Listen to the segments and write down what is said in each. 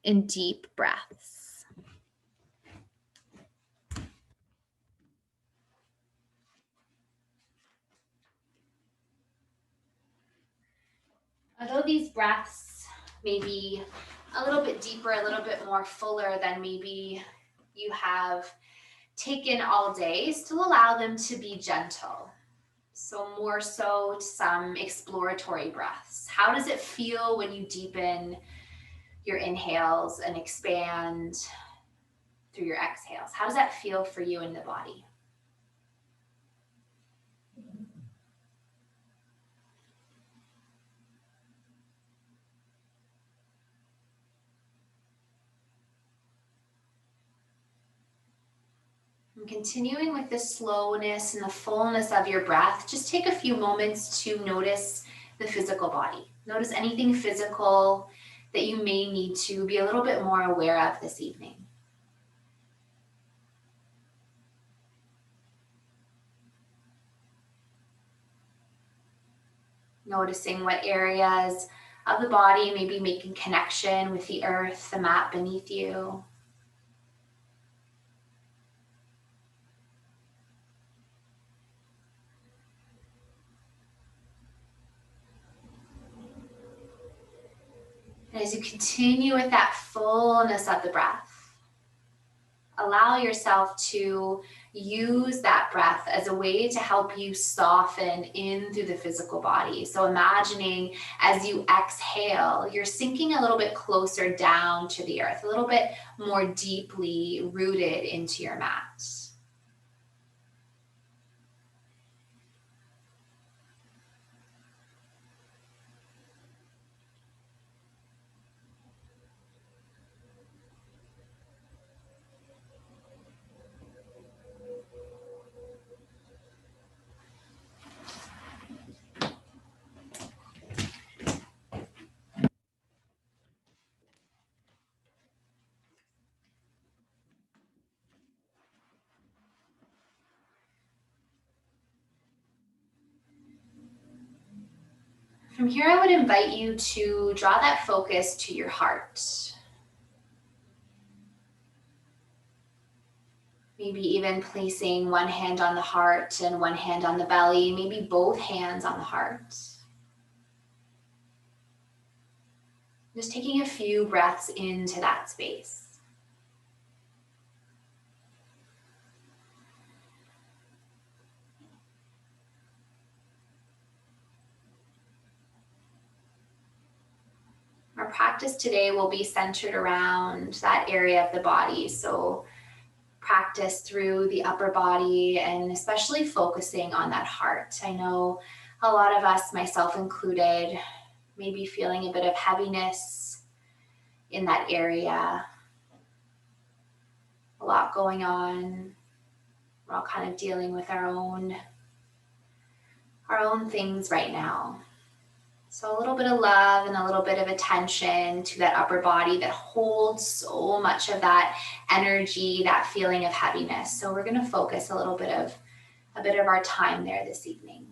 in deep breaths. Although these breaths may be a little bit deeper, a little bit more fuller than maybe you have taken all day, still allow them to be gentle. So more so some exploratory breaths. How does it feel when you deepen your inhales and expand through your exhales? How does that feel for you in the body? And continuing with the slowness and the fullness of your breath, just take a few moments to notice the physical body. Notice anything physical that you may need to be a little bit more aware of this evening. Noticing what areas of the body may be making connection with the earth, the mat beneath you. And as you continue with that fullness of the breath, allow yourself to use that breath as a way to help you soften in through the physical body. So imagining as you exhale, you're sinking a little bit closer down to the earth, a little bit more deeply rooted into your mat. From here, I would invite you to draw that focus to your heart. Maybe even placing one hand on the heart and one hand on the belly, maybe both hands on the heart. Just taking a few breaths into that space. Our practice today will be centered around that area of the body. So practice through the upper body and especially focusing on that heart. I know a lot of us, myself included, may be feeling a bit of heaviness in that area. A lot going on. We're all kind of dealing with our own things right now. So a little bit of love and a little bit of attention to that upper body that holds so much of that energy, that feeling of heaviness. So we're going to focus a bit of our time there this evening.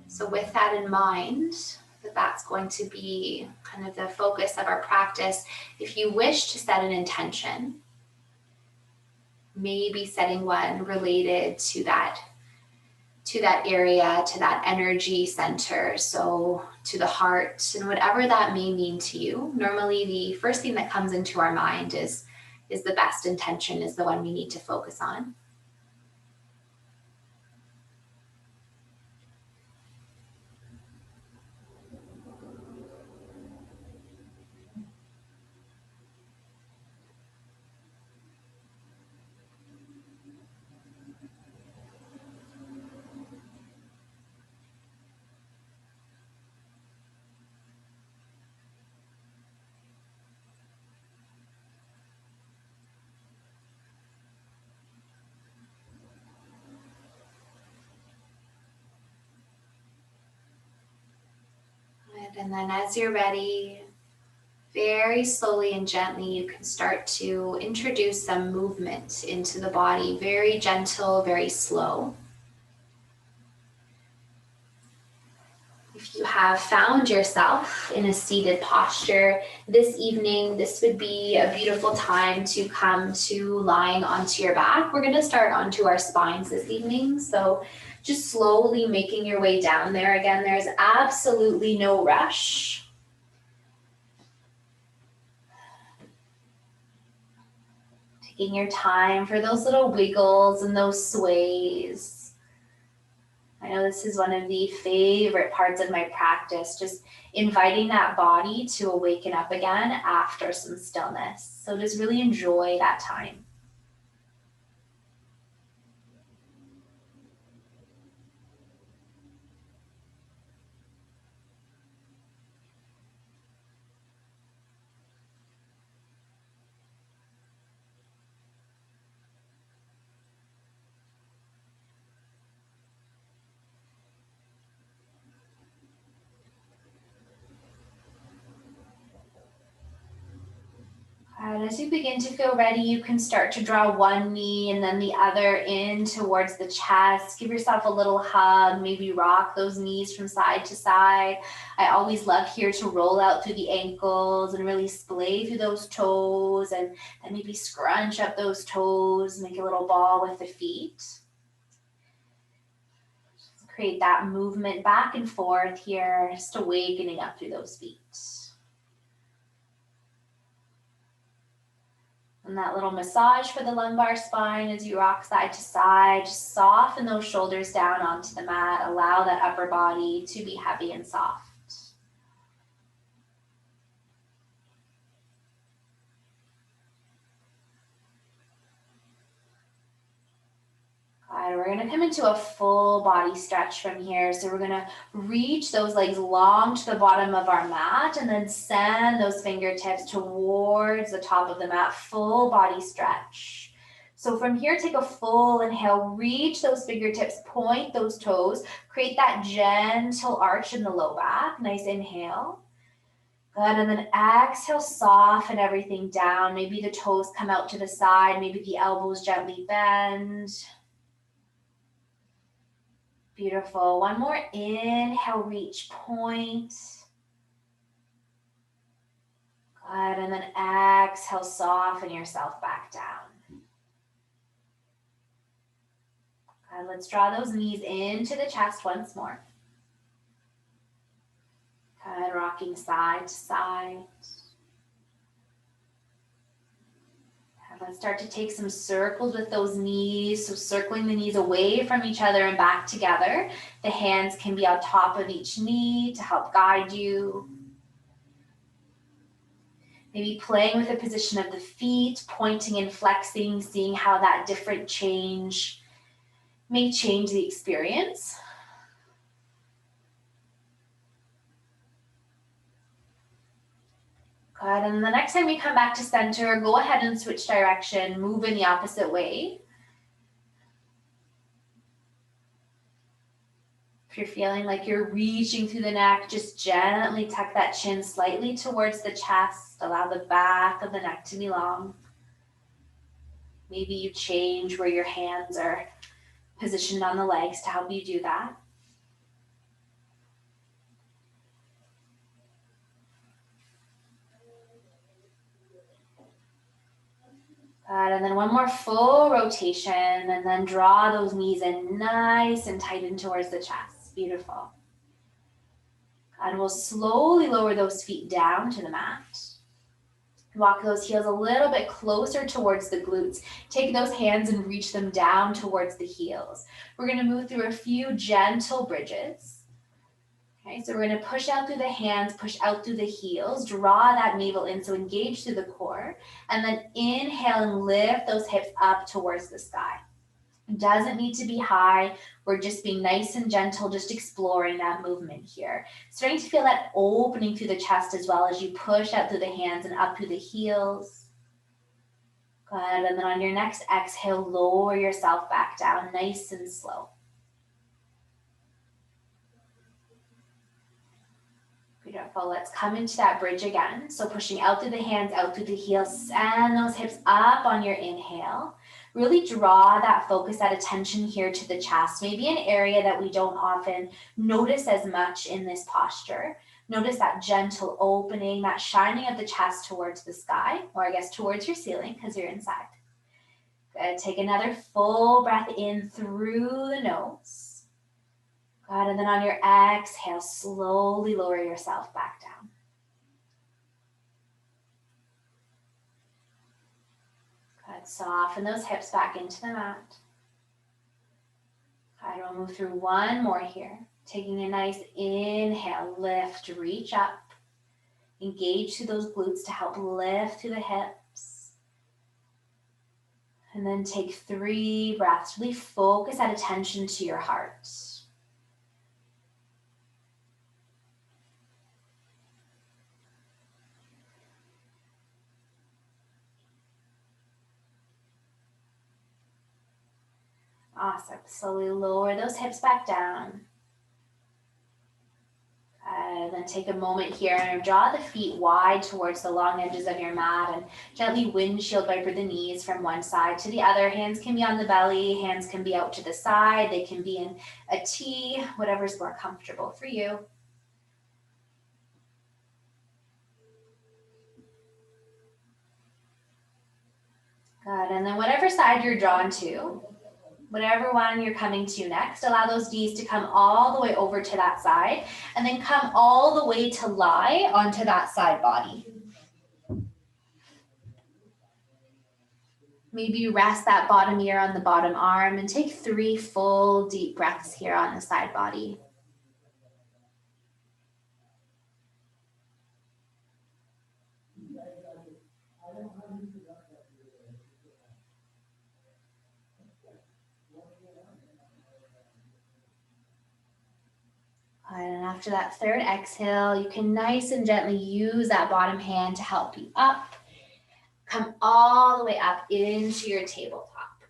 So with that in mind, that's going to be kind of the focus of our practice. If you wish to set an intention, maybe setting one related to that area, to that energy center, so to the heart, and whatever that may mean to you. Normally, the first thing that comes into our mind is the best intention, is the one we need to focus on. And then as you're ready, very slowly and gently, you can start to introduce some movement into the body. Very gentle, very slow. If you have found yourself in a seated posture this evening, this would be a beautiful time to come to lying onto your back. We're going to start onto our spines this evening. So just slowly making your way down there. Again, there's absolutely no rush. Taking your time for those little wiggles and those sways. I know this is one of the favorite parts of my practice, just inviting that body to awaken up again after some stillness. So just really enjoy that time. And as you begin to feel ready, you can start to draw one knee and then the other in towards the chest. Give yourself a little hug, maybe rock those knees from side to side. I always love here to roll out through the ankles and really splay through those toes and maybe scrunch up those toes, make a little ball with the feet. Create that movement back and forth here, just awakening up through those feet. And that little massage for the lumbar spine as you rock side to side. Just soften those shoulders down onto the mat. Allow that upper body to be heavy and soft. Good. We're going to come into a full body stretch from here. So we're going to reach those legs long to the bottom of our mat and then send those fingertips towards the top of the mat. Full body stretch. So from here, take a full inhale, reach those fingertips, point those toes, create that gentle arch in the low back. Nice inhale. Good, and then exhale, soften everything down. Maybe the toes come out to the side, maybe the elbows gently bend. Beautiful. One more inhale, reach, point. Good, and then exhale, soften yourself back down. Good, let's draw those knees into the chest once more. Good, rocking side to side. And let's start to take some circles with those knees. So circling the knees away from each other and back together. The hands can be on top of each knee to help guide you. Maybe playing with the position of the feet, pointing and flexing, seeing how that different change may change the experience. Good, and the next time you come back to center, go ahead and switch direction, move in the opposite way. If you're feeling like you're reaching through the neck, just gently tuck that chin slightly towards the chest. Allow the back of the neck to be long. Maybe you change where your hands are positioned on the legs to help you do that. Good, and then one more full rotation, and then draw those knees in nice and tight in towards the chest. Beautiful. And we'll slowly lower those feet down to the mat. Walk those heels a little bit closer towards the glutes. Take those hands and reach them down towards the heels. We're going to move through a few gentle bridges. Okay, so we're going to push out through the hands, push out through the heels, draw that navel in, so engage through the core, and then inhale and lift those hips up towards the sky. It doesn't need to be high. We're just being nice and gentle, just exploring that movement here. Starting to feel that opening through the chest as well as you push out through the hands and up through the heels. Good, and then on your next exhale, lower yourself back down, nice and slow. Beautiful. Beautiful. Let's come into that bridge again. So pushing out through the hands, out through the heels, send those hips up on your inhale. Really draw that focus, that attention here to the chest, maybe an area that we don't often notice as much in this posture. Notice that gentle opening, that shining of the chest towards the sky, or I guess towards your ceiling because you're inside. Good. Take another full breath in through the nose. Good, and then on your exhale, slowly lower yourself back down. Good, soften those hips back into the mat. Good, we'll move through one more here. Taking a nice inhale, lift, reach up. Engage through those glutes to help lift through the hips. And then take 3 breaths. Really focus that attention to your heart. Awesome. Slowly lower those hips back down. And then take a moment here and draw the feet wide towards the long edges of your mat and gently windshield wiper the knees from one side to the other. Hands can be on the belly, hands can be out to the side, they can be in a T, whatever's more comfortable for you. Good, and then whatever side you're drawn to, whatever one you're coming to next, allow those knees to come all the way over to that side and then come all the way to lie onto that side body. Maybe rest that bottom ear on the bottom arm and take 3 full deep breaths here on the side body. And after that third exhale, you can nice and gently use that bottom hand to help you up. Come all the way up into your tabletop.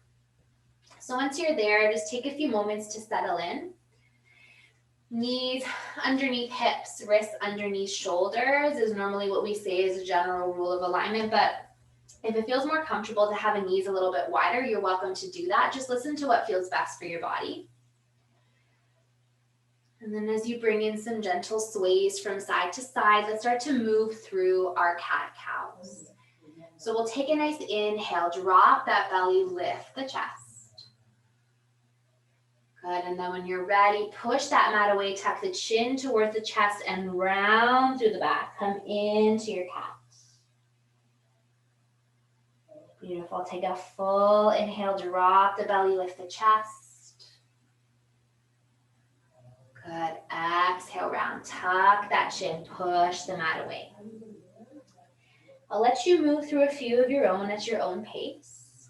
So once you're there, just take a few moments to settle in. Knees underneath hips, wrists underneath shoulders is normally what we say is a general rule of alignment, but if it feels more comfortable to have a knees a little bit wider, you're welcome to do that. Just listen to what feels best for your body. And then as you bring in some gentle sways from side to side, let's start to move through our cat-cows. So we'll take a nice inhale, drop that belly, lift the chest. Good, and then when you're ready, push that mat away, tuck the chin towards the chest and round through the back. Come into your cat. Beautiful, take a full inhale, drop the belly, lift the chest. Good, exhale, round, tuck that chin, push the mat away. I'll let you move through a few of your own at your own pace.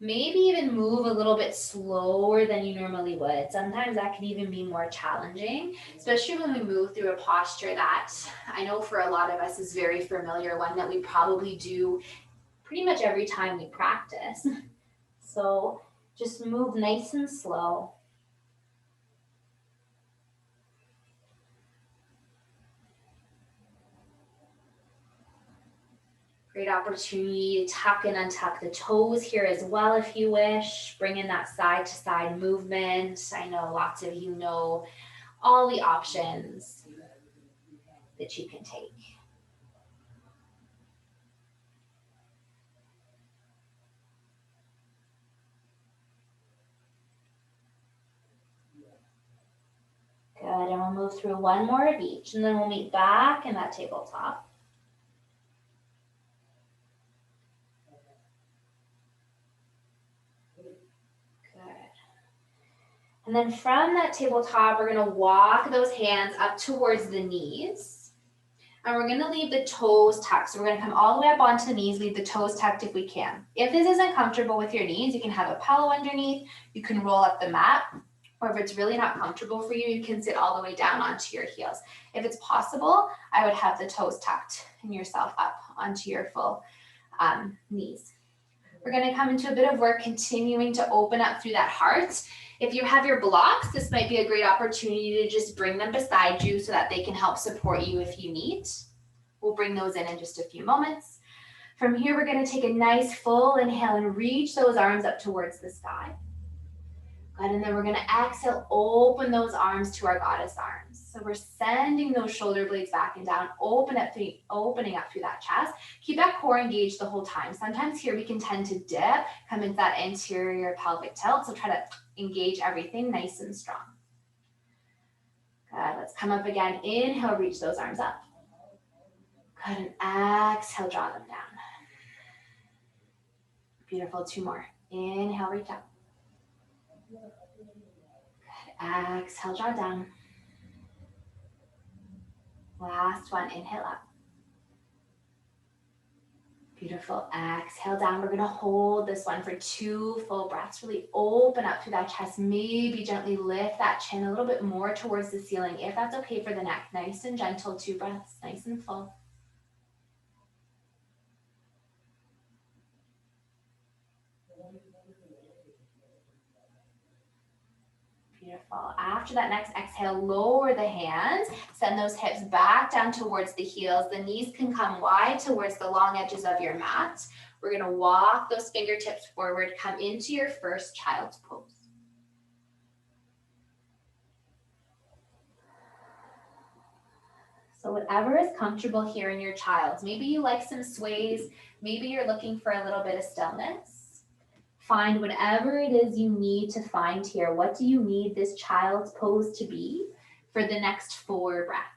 Maybe even move a little bit slower than you normally would. Sometimes that can even be more challenging, especially when we move through a posture that I know for a lot of us is very familiar, one that we probably do pretty much every time we practice. So just move nice and slow. Great opportunity to tuck and untuck the toes here as well if you wish. Bring in that side to side movement. I know lots of you know all the options that you can take. Good, and we'll move through one more of each and then we'll meet back in that tabletop. And then from that tabletop, we're going to walk those hands up towards the knees. And we're going to leave the toes tucked. So we're going to come all the way up onto the knees, leave the toes tucked if we can. If this isn't comfortable with your knees, you can have a pillow underneath. You can roll up the mat. Or if it's really not comfortable for you, you can sit all the way down onto your heels. If it's possible, I would have the toes tucked and yourself up onto your full knees. We're going to come into a bit of work, continuing to open up through that heart. If you have your blocks, this might be a great opportunity to just bring them beside you so that they can help support you if you need. We'll bring those in just a few moments. From here, we're going to take a nice full inhale and reach those arms up towards the sky. Good, and then we're going to exhale, open those arms to our goddess arms. So we're sending those shoulder blades back and down, opening up through that chest. Keep that core engaged the whole time. Sometimes here we can tend to dip, come into that anterior pelvic tilt. So try to engage everything nice and strong. Good, let's come up again. Inhale, reach those arms up. Good, and exhale, draw them down. Beautiful, 2 more. Inhale, reach up. Good, exhale, draw down. Last one, inhale up. Beautiful, exhale down. We're gonna hold this one for 2 full breaths. Really open up through that chest. Maybe gently lift that chin a little bit more towards the ceiling, if that's okay for the neck. Nice and gentle, 2 breaths, nice and full. Beautiful. After that next exhale, lower the hands, send those hips back down towards the heels. The knees can come wide towards the long edges of your mat. We're going to walk those fingertips forward, come into your first child's pose. So whatever is comfortable here in your child's, maybe you like some sways, maybe you're looking for a little bit of stillness. Find whatever it is you need to find here. What do you need this child's pose to be for the next 4 breaths?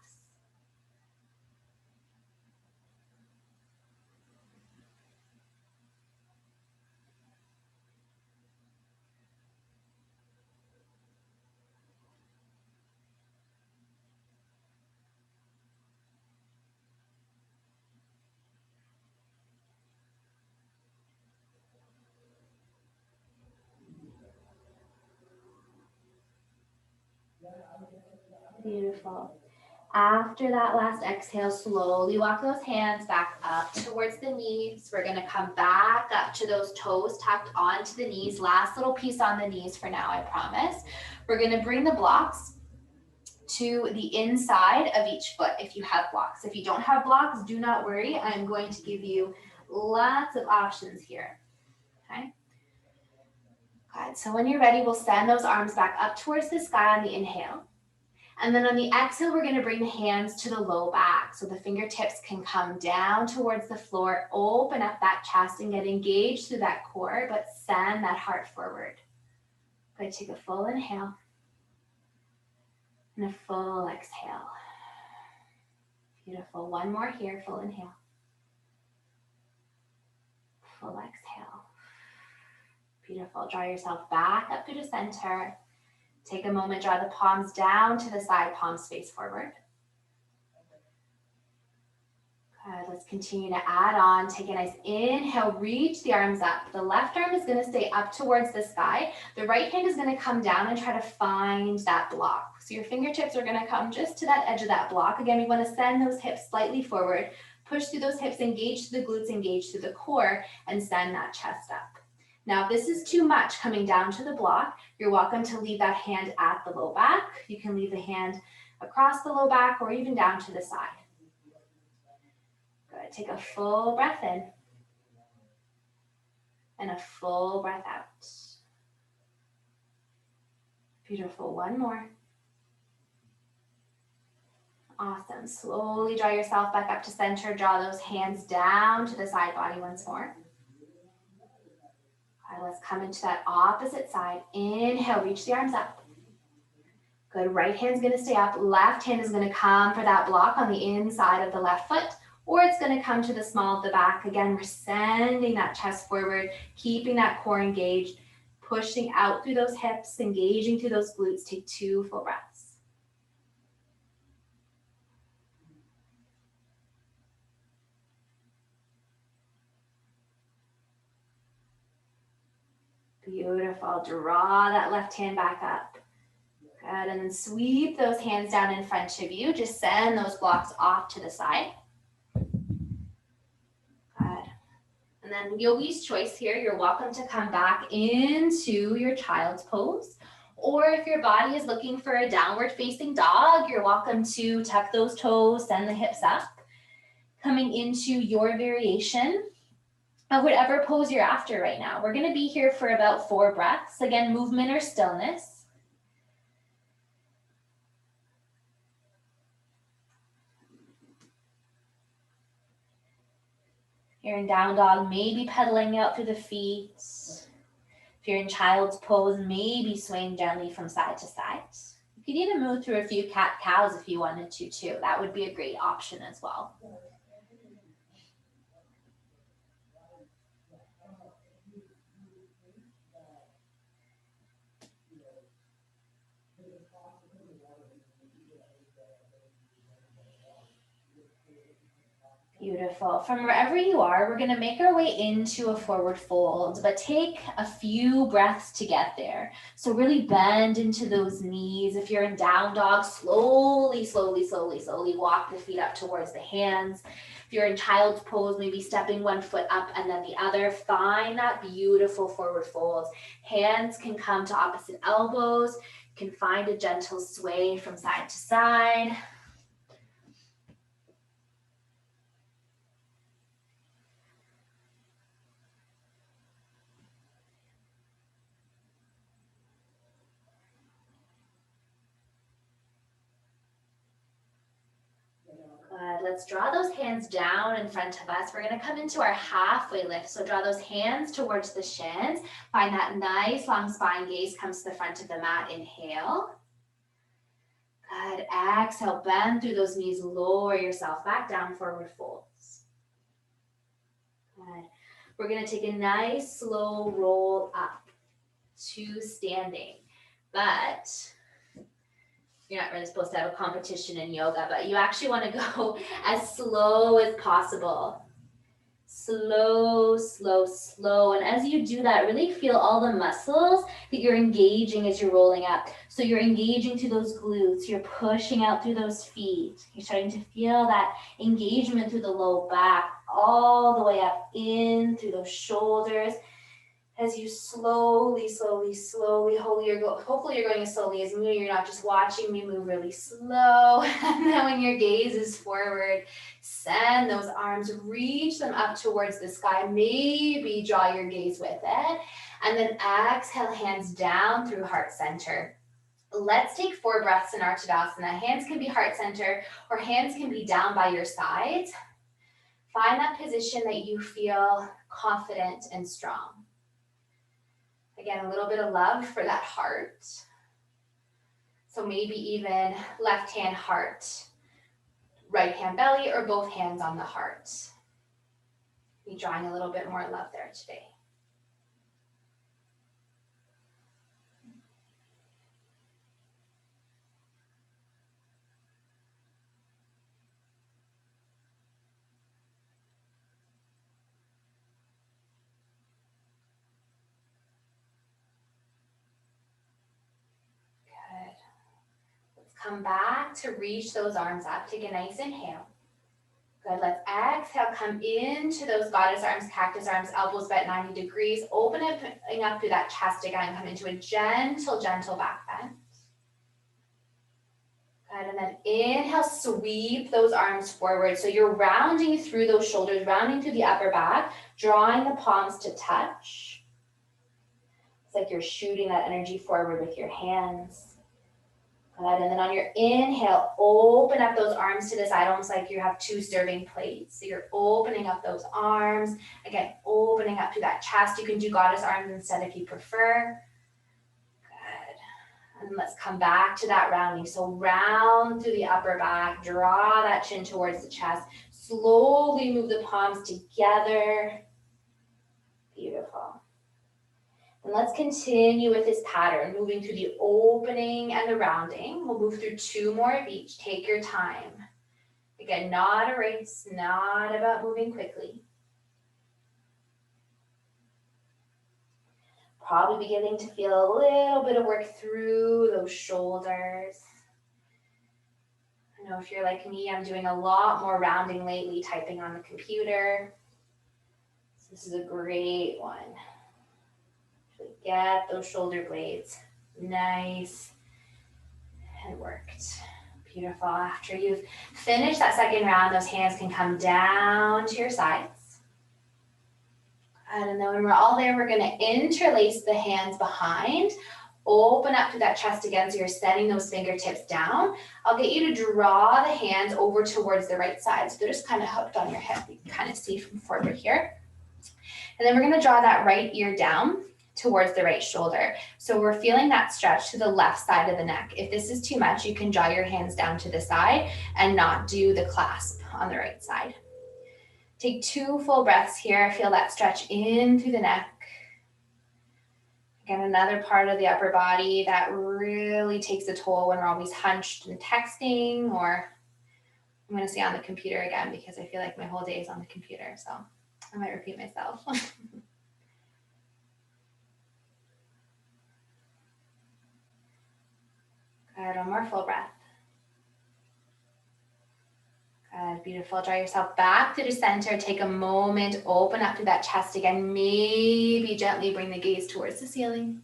Beautiful. After that last exhale, slowly walk those hands back up towards the knees. We're going to come back up to those toes tucked onto the knees. Last little piece on the knees for now, I promise. We're going to bring the blocks to the inside of each foot if you have blocks. If you don't have blocks, do not worry. I'm going to give you lots of options here. Okay. Good. So when you're ready, we'll send those arms back up towards the sky on the inhale. And then on the exhale, we're going to bring the hands to the low back. So the fingertips can come down towards the floor, open up that chest and get engaged through that core, but send that heart forward. Good, take a full inhale and a full exhale. Beautiful, 1 more here, full inhale. Full exhale. Beautiful, draw yourself back up to the center. Take a moment, draw the palms down to the side, palms face forward. Good, let's continue to add on. Take a nice inhale, reach the arms up. The left arm is going to stay up towards the sky. The right hand is going to come down and try to find that block. So your fingertips are going to come just to that edge of that block. Again, we want to send those hips slightly forward. Push through those hips, engage through the glutes, engage through the core, and send that chest up. Now, if this is too much coming down to the block, you're welcome to leave that hand at the low back. You can leave the hand across the low back or even down to the side. Good. Take a full breath in and a full breath out. Beautiful. 1 more. Awesome. Slowly draw yourself back up to center. Draw those hands down to the side body once more. All right, let's come into that opposite side. Inhale, reach the arms up. Good, right hand's gonna stay up. Left hand is gonna come for that block on the inside of the left foot, or it's gonna come to the small of the back. Again, we're sending that chest forward, keeping that core engaged, pushing out through those hips, engaging through those glutes. Take 2 full breaths. Beautiful. Draw that left hand back up. Good. And then sweep those hands down in front of you. Just send those blocks off to the side. Good. And then yogi's choice here. You're welcome to come back into your child's pose, Or if your body is looking for a downward facing dog, you're welcome to tuck those toes, send the hips up. Coming into your variation of whatever pose you're after right now. We're going to be here for about 4 breaths. Again, movement or stillness. If you're in down dog, maybe pedaling out through the feet. If you're in child's pose, maybe swaying gently from side to side. You could even move through a few cat-cows if you wanted to too. That would be a great option as well. Beautiful. From wherever you are, we're going to make our way into a forward fold, but take a few breaths to get there. So really bend into those knees. If you're in down dog, slowly walk the feet up towards the hands. If you're in child's pose, maybe stepping one foot up and then the other. Find that beautiful forward fold. Hands can come to opposite elbows. You can find a gentle sway from side to side. Good. Let's draw those hands down in front of us. We're going to come into our halfway lift. So draw those hands towards the shins. Find that nice long spine gaze comes to the front of the mat. Inhale. Good. Exhale. Bend through those knees. Lower yourself back down, forward folds. Good. We're going to take a nice slow roll up to standing. But you're not really supposed to have a competition in yoga, but you actually want to go as slow as possible. Slow. And as you do that, really feel all the muscles that you're engaging as you're rolling up. So you're engaging through those glutes, you're pushing out through those feet. You're starting to feel that engagement through the low back, all the way up in through those shoulders. As you slowly, hopefully you're going as slowly as me. You're not just watching me move really slow. And then when your gaze is forward, send those arms, reach them up towards the sky. Maybe draw your gaze with it. And then exhale, hands down through heart center. Let's take 4 breaths in our Tadasana. Hands can be heart center or hands can be down by your sides. Find that position that you feel confident and strong. Again, a little bit of love for that heart. So maybe even left hand heart, right hand belly, or both hands on the heart. Be drawing a little bit more love there today. Come back to reach those arms up. Take a nice inhale. Good. Let's exhale. Come into those goddess arms, cactus arms, elbows bent 90 degrees. Opening up through that chest again. Come into a gentle back bend. Good. And then inhale, sweep those arms forward. So you're rounding through those shoulders, rounding through the upper back, drawing the palms to touch. It's like you're shooting that energy forward with your hands. Good. And then on your inhale, open up those arms to the side, almost like you have 2 serving plates. So you're opening up those arms. Again, opening up to that chest. You can do goddess arms instead if you prefer. Good. And let's come back to that rounding. So round through the upper back. Draw that chin towards the chest. Slowly move the palms together. Beautiful. And let's continue with this pattern, moving through the opening and the rounding. We'll move through 2 more of each. Take your time. Again, not a race, not about moving quickly. Probably beginning to feel a little bit of work through those shoulders. I know if you're like me, I'm doing a lot more rounding lately, typing on the computer. So this is a great one. Get those shoulder blades Nice and worked. Beautiful. After you've finished that second round, those hands can come down to your sides. And then when we're all there, we're gonna interlace the hands behind. Open up to that chest again, so you're setting those fingertips down. I'll get you to draw the hands over towards the right side. So they're just kind of hooked on your hip. You can kind of see from forward here. And then we're gonna draw that right ear down towards the right shoulder. So we're feeling that stretch to the left side of the neck. If this is too much, you can draw your hands down to the side and not do the clasp on the right side. Take 2 full breaths here. Feel that stretch in through the neck. Again, another part of the upper body that really takes a toll when we're always hunched and texting, or I'm going to say on the computer again because I feel like my whole day is on the computer, so I might repeat myself. Good, one more full breath. Good, beautiful. Draw yourself back to the center. Take a moment, open up to that chest again. Maybe gently bring the gaze towards the ceiling.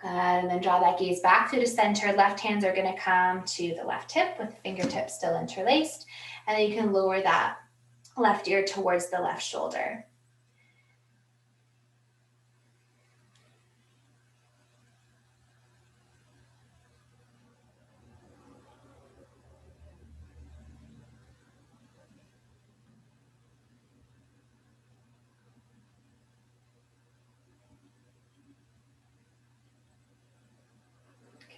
Good, and then draw that gaze back to the center. Left hands are gonna come to the left hip with the fingertips still interlaced. And then you can lower that left ear towards the left shoulder.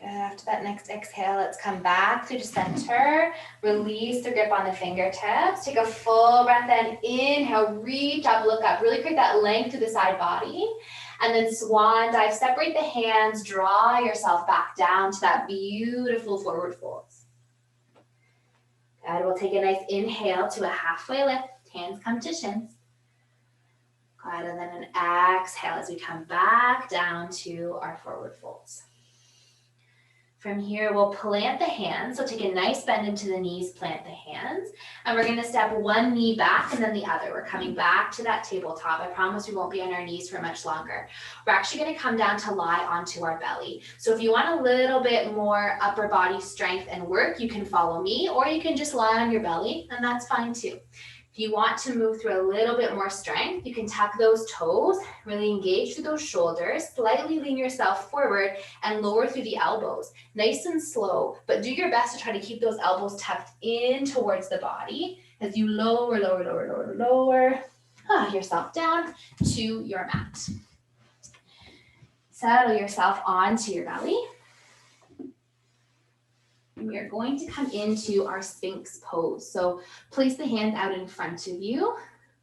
After that next exhale, let's come back to the center. Release the grip on the fingertips. Take a full breath in. Inhale, reach up, look up. Really create that length to the side body. And then swan dive. Separate the hands. Draw yourself back down to that beautiful forward fold. Good. We'll take a nice inhale to a halfway lift. Hands come to shins. Good. And then an exhale as we come back down to our forward folds. From here, we'll plant the hands. So take a nice bend into the knees, plant the hands. And we're gonna step one knee back and then the other. We're coming back to that tabletop. I promise we won't be on our knees for much longer. We're actually gonna come down to lie onto our belly. So if you want a little bit more upper body strength and work, you can follow me, or you can just lie on your belly, and that's fine too. If you want to move through a little bit more strength, you can tuck those toes, really engage through those shoulders, slightly lean yourself forward and lower through the elbows. Nice and slow, but do your best to try to keep those elbows tucked in towards the body as you lower yourself down to your mat. Settle yourself onto your belly. We are going to come into our Sphinx pose. So place the hands out in front of you,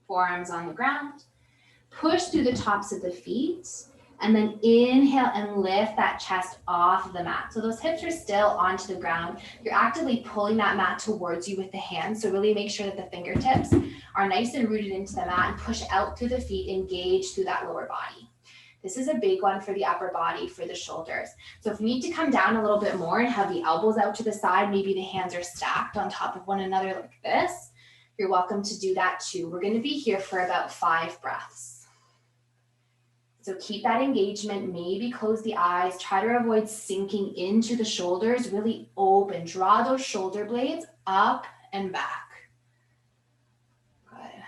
forearms on the ground. Push through the tops of the feet, and then inhale and lift that chest off of the mat. So those hips are still onto the ground. You're actively pulling that mat towards you with the hands. So really make sure that the fingertips are nice and rooted into the mat, and push out through the feet, engage through that lower body. This is a big one for the upper body, for the shoulders. So if you need to come down a little bit more and have the elbows out to the side, maybe the hands are stacked on top of one another like this, you're welcome to do that too. We're going to be here for about 5 breaths. So keep that engagement, maybe close the eyes, try to avoid sinking into the shoulders, really open, draw those shoulder blades up and back. Good.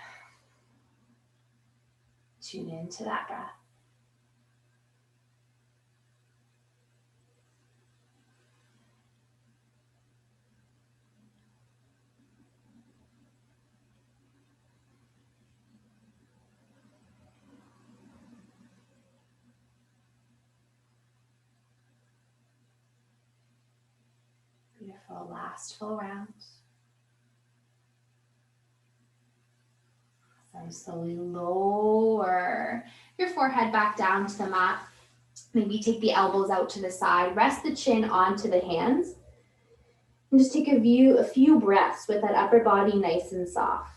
Tune into that breath. Beautiful, last full round. Awesome, slowly lower your forehead back down to the mat. Maybe take the elbows out to the side, rest the chin onto the hands, and just take a few breaths with that upper body nice and soft.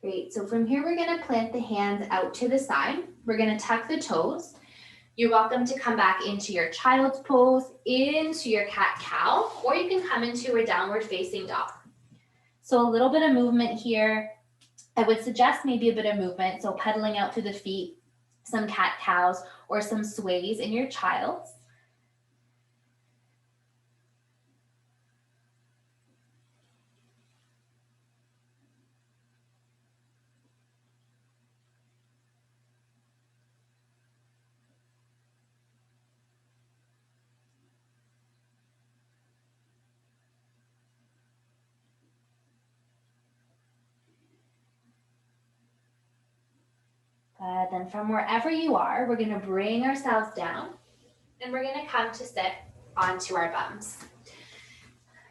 Great, so from here we're gonna plant the hands out to the side. We're gonna tuck the toes. You're welcome to come back into your child's pose, into your cat-cow, or you can come into a downward facing dog. So a little bit of movement here. I would suggest maybe a bit of movement, so pedaling out through the feet, some cat-cows, or some sways in your child's. Then from wherever you are, we're going to bring ourselves down and we're going to come to sit onto our bums.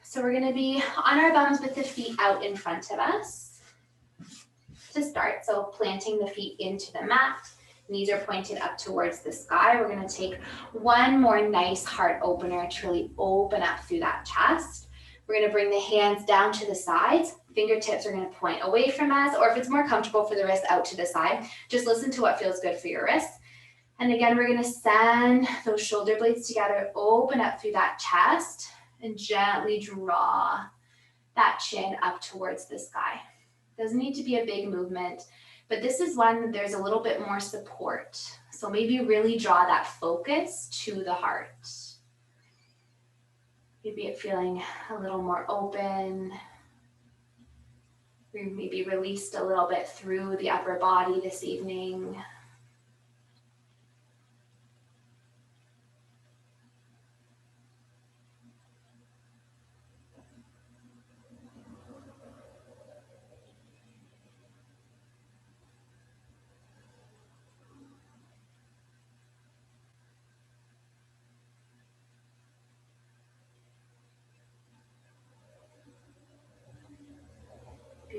So we're going to be on our bums with the feet out in front of us to start. So planting the feet into the mat, knees are pointed up towards the sky. We're going to take one more nice heart opener to really open up through that chest. We're going to bring the hands down to the sides. Fingertips are going to point away from us, or if it's more comfortable for the wrists out to the side, just listen to what feels good for your wrists. And again, we're going to send those shoulder blades together, open up through that chest, and gently draw that chin up towards the sky. Doesn't need to be a big movement, but this is one there's a little bit more support. So maybe really draw that focus to the heart. Maybe it feeling a little more open. We maybe released a little bit through the upper body this evening.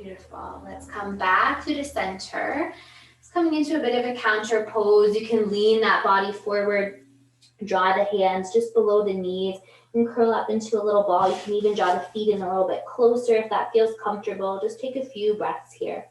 Beautiful. Let's come back to the center. It's coming into a bit of a counter pose. You can lean that body forward, draw the hands just below the knees, and curl up into a little ball. You can even draw the feet in a little bit closer if that feels comfortable. Just take a few breaths here.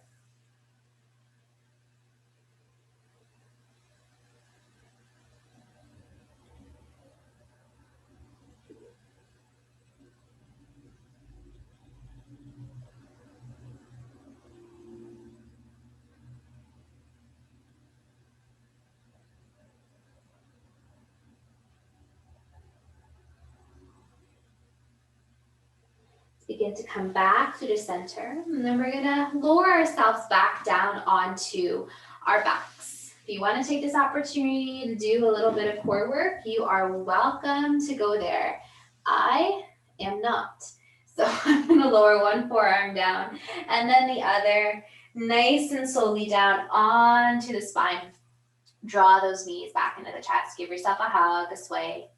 Begin to come back to the center, and then we're gonna lower ourselves back down onto our backs. If you want to take this opportunity to do a little bit of core work, you are welcome to go there. I am not. So I'm gonna lower one forearm down and then the other, nice and slowly down onto the spine. Draw those knees back into the chest. Give yourself a hug, a sway.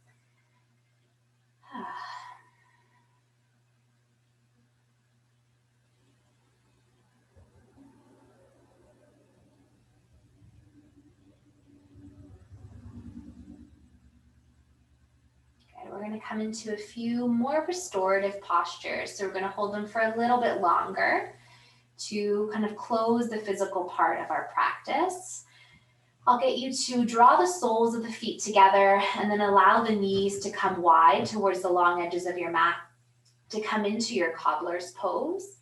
We're going to come into a few more restorative postures. So we're going to hold them for a little bit longer to kind of close the physical part of our practice. I'll get you to draw the soles of the feet together and then allow the knees to come wide towards the long edges of your mat to come into your cobbler's pose.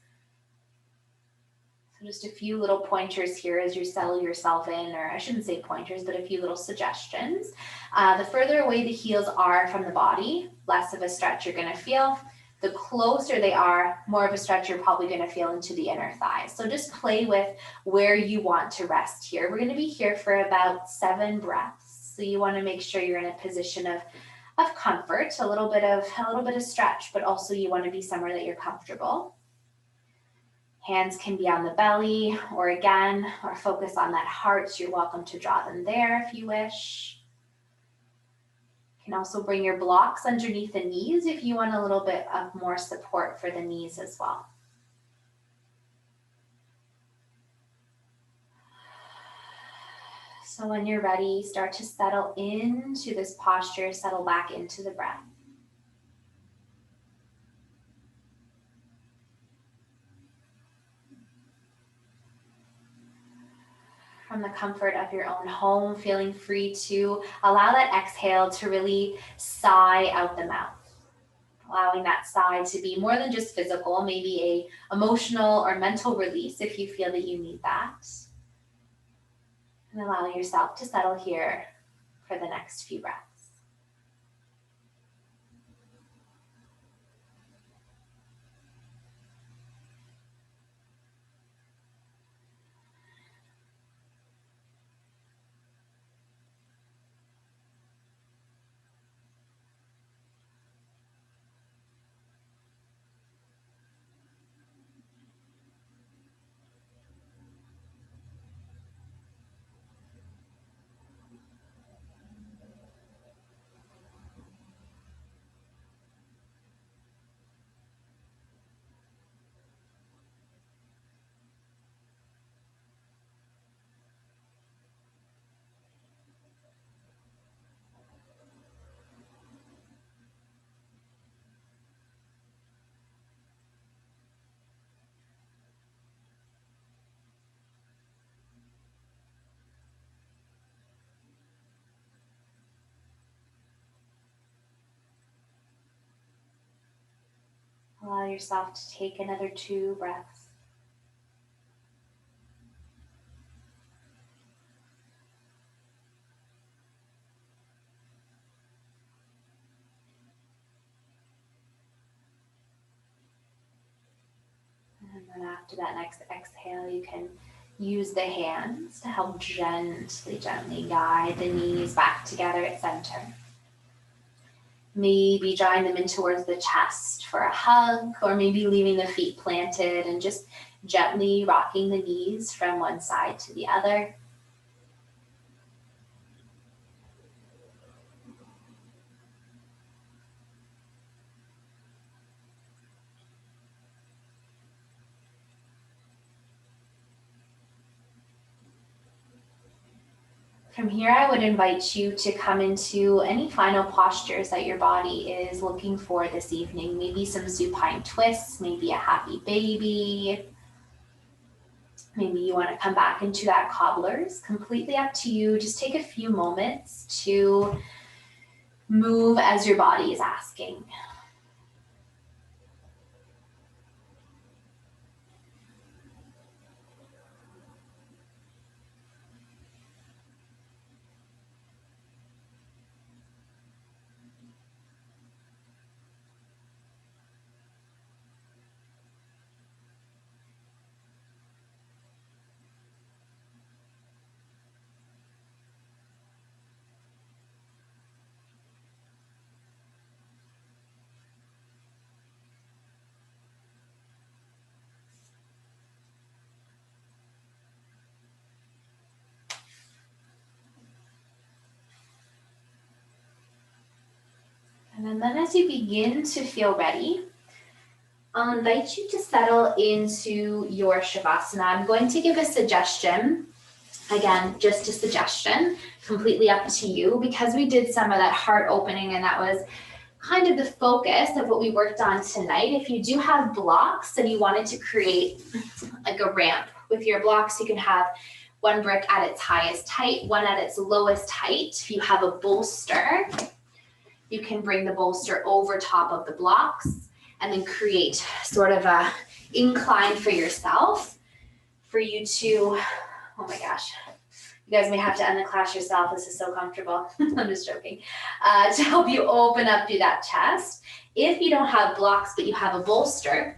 So just a few little pointers here as you settle yourself in, or I shouldn't say pointers, but a few little suggestions. The further away the heels are from the body, less of a stretch you're going to feel. The closer they are, more of a stretch you're probably going to feel into the inner thighs. So just play with where you want to rest here. We're going to be here for about 7 breaths. So you want to make sure you're in a position of comfort, a little bit of stretch, but also you want to be somewhere that you're comfortable. Hands can be on the belly or focus on that heart. So you're welcome to draw them there if you wish. You can also bring your blocks underneath the knees if you want a little bit of more support for the knees as well. So when you're ready, start to settle into this posture, settle back into the breath. from the comfort of your own home, feeling free to allow that exhale to really sigh out the mouth. Allowing that sigh to be more than just physical, maybe a emotional or mental release if you feel that you need that. And allowing yourself to settle here for the next few breaths. Allow yourself to take another 2 breaths. And then after that next exhale, you can use the hands to help gently guide the knees back together at center. Maybe drawing them in towards the chest for a hug, or maybe leaving the feet planted and just gently rocking the knees from one side to the other. From here, I would invite you to come into any final postures that your body is looking for this evening. Maybe some supine twists, maybe a happy baby. Maybe you want to come back into that cobblers. Completely up to you. Just take a few moments to move as your body is asking. And then as you begin to feel ready, I'll invite you to settle into your Shavasana. I'm going to give a suggestion. Again, just a suggestion, completely up to you, because we did some of that heart opening and that was kind of the focus of what we worked on tonight. If you do have blocks and you wanted to create like a ramp with your blocks, you can have one brick at its highest height, one at its lowest height. If you have a bolster, you can bring the bolster over top of the blocks and then create sort of a incline for yourself for you to, oh my gosh, you guys may have to end the class yourself. This is so comfortable. I'm just joking. To help you open up through that chest. If you don't have blocks, but you have a bolster,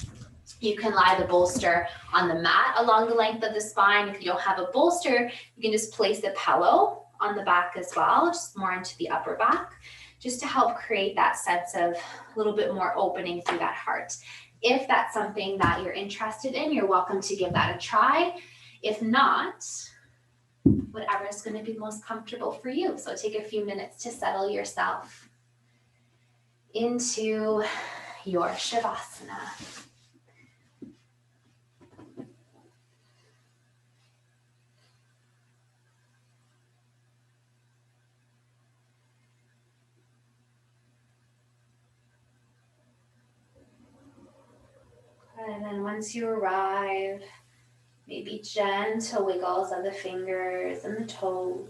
you can lie the bolster on the mat along the length of the spine. If you don't have a bolster, you can just place a pillow on the back as well, just more into the upper back, just to help create that sense of a little bit more opening through that heart. If that's something that you're interested in, you're welcome to give that a try. If not, whatever is going to be most comfortable for you. So take a few minutes to settle yourself into your Shavasana. And then once you arrive, Maybe gentle wiggles of the fingers and the toes.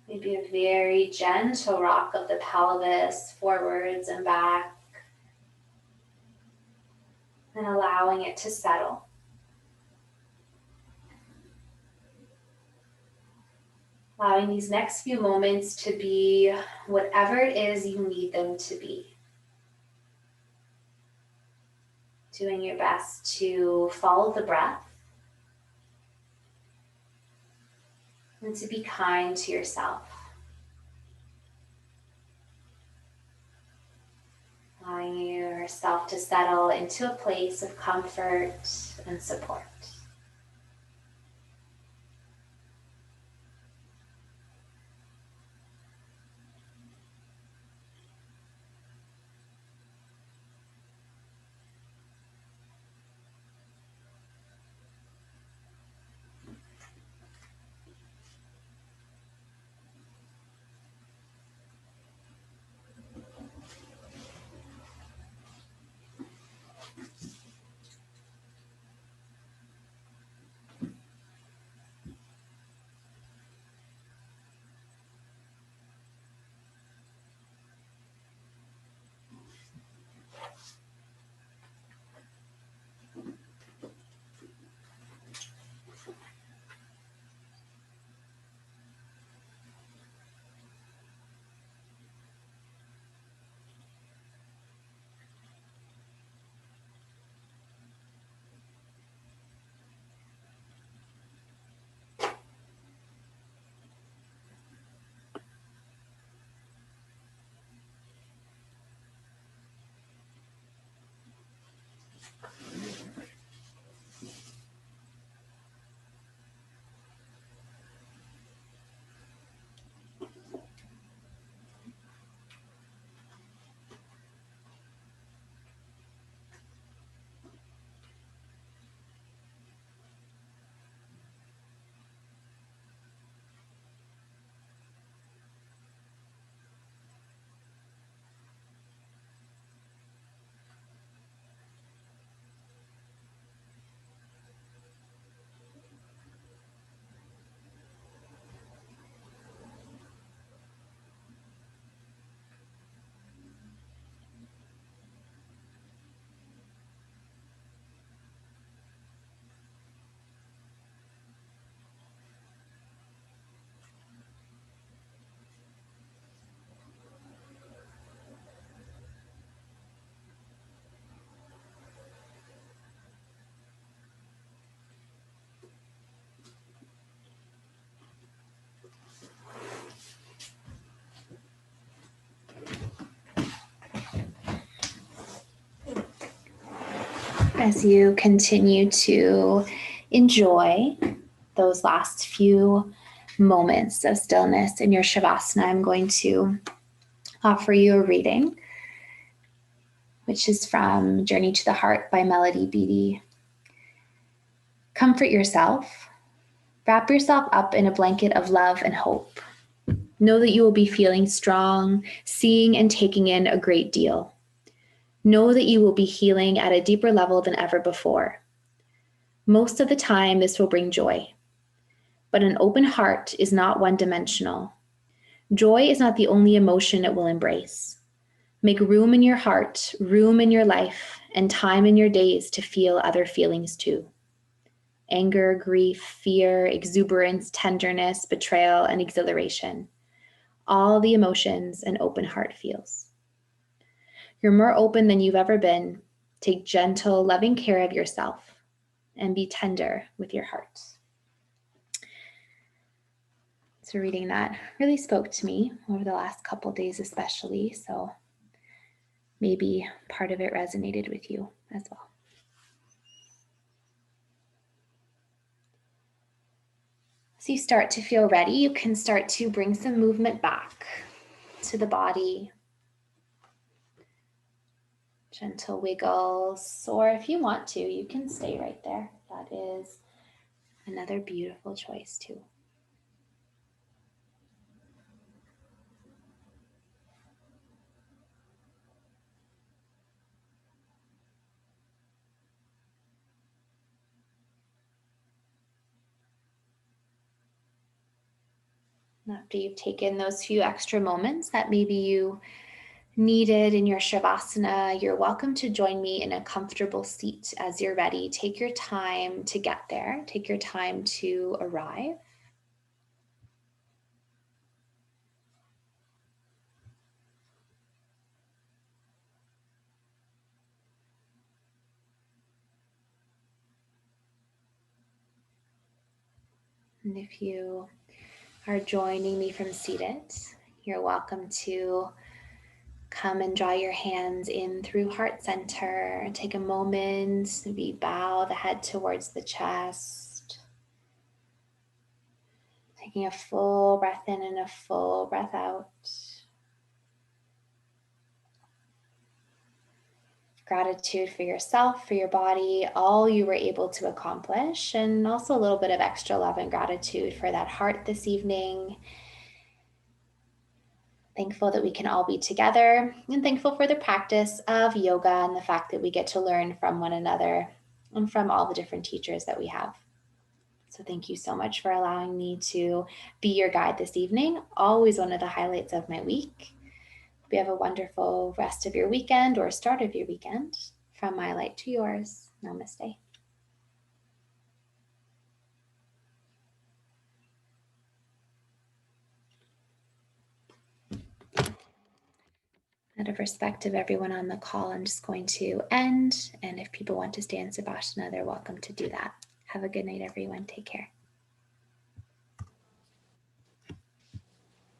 Maybe a very gentle rock of the pelvis forwards and back, and allowing it to settle. Allowing these next few moments to be whatever it is you need them to be. Doing your best to follow the breath and to be kind to yourself. Allowing yourself to settle into a place of comfort and support. As you continue to enjoy those last few moments of stillness in your Shavasana, I'm going to offer you a reading, which is from Journey to the Heart by Melody Beattie. Comfort yourself. Wrap yourself up in a blanket of love and hope. Know that you will be feeling strong, seeing and taking in a great deal. Know that you will be healing at a deeper level than ever before. Most of the time, this will bring joy. But an open heart is not one-dimensional. Joy is not the only emotion it will embrace. Make room in your heart, room in your life, and time in your days to feel other feelings too. Anger, grief, fear, exuberance, tenderness, betrayal, and exhilaration. All the emotions an open heart feels. You're more open than you've ever been. Take gentle, loving care of yourself and be tender with your heart. So reading that really spoke to me over the last couple of days especially, so maybe part of it resonated with you as well. As you start to feel ready, you can start to bring some movement back to the body. Gentle wiggles, or if you want to, you can stay right there. That is another beautiful choice too. After you've taken those few extra moments that maybe you needed in your Shavasana, you're welcome to join me in a comfortable seat as you're ready. Take your time to get there, take your time to arrive. And if you are joining me from seated, you're welcome to come and draw your hands in through heart center. Take a moment, maybe bow the head towards the chest. Taking a full breath in and a full breath out. Gratitude for yourself, for your body, all you were able to accomplish, and also a little bit of extra love and gratitude for that heart this evening. Thankful that we can all be together, and thankful for the practice of yoga and the fact that we get to learn from one another and from all the different teachers that we have. So thank you so much for allowing me to be your guide this evening. Always one of the highlights of my week. We have a wonderful rest of your weekend or start of your weekend. From my light to yours. Namaste. Out of respect of everyone on the call, I'm just going to end. And if people want to stay in Savasana, they're welcome to do that. Have a good night, everyone. Take care.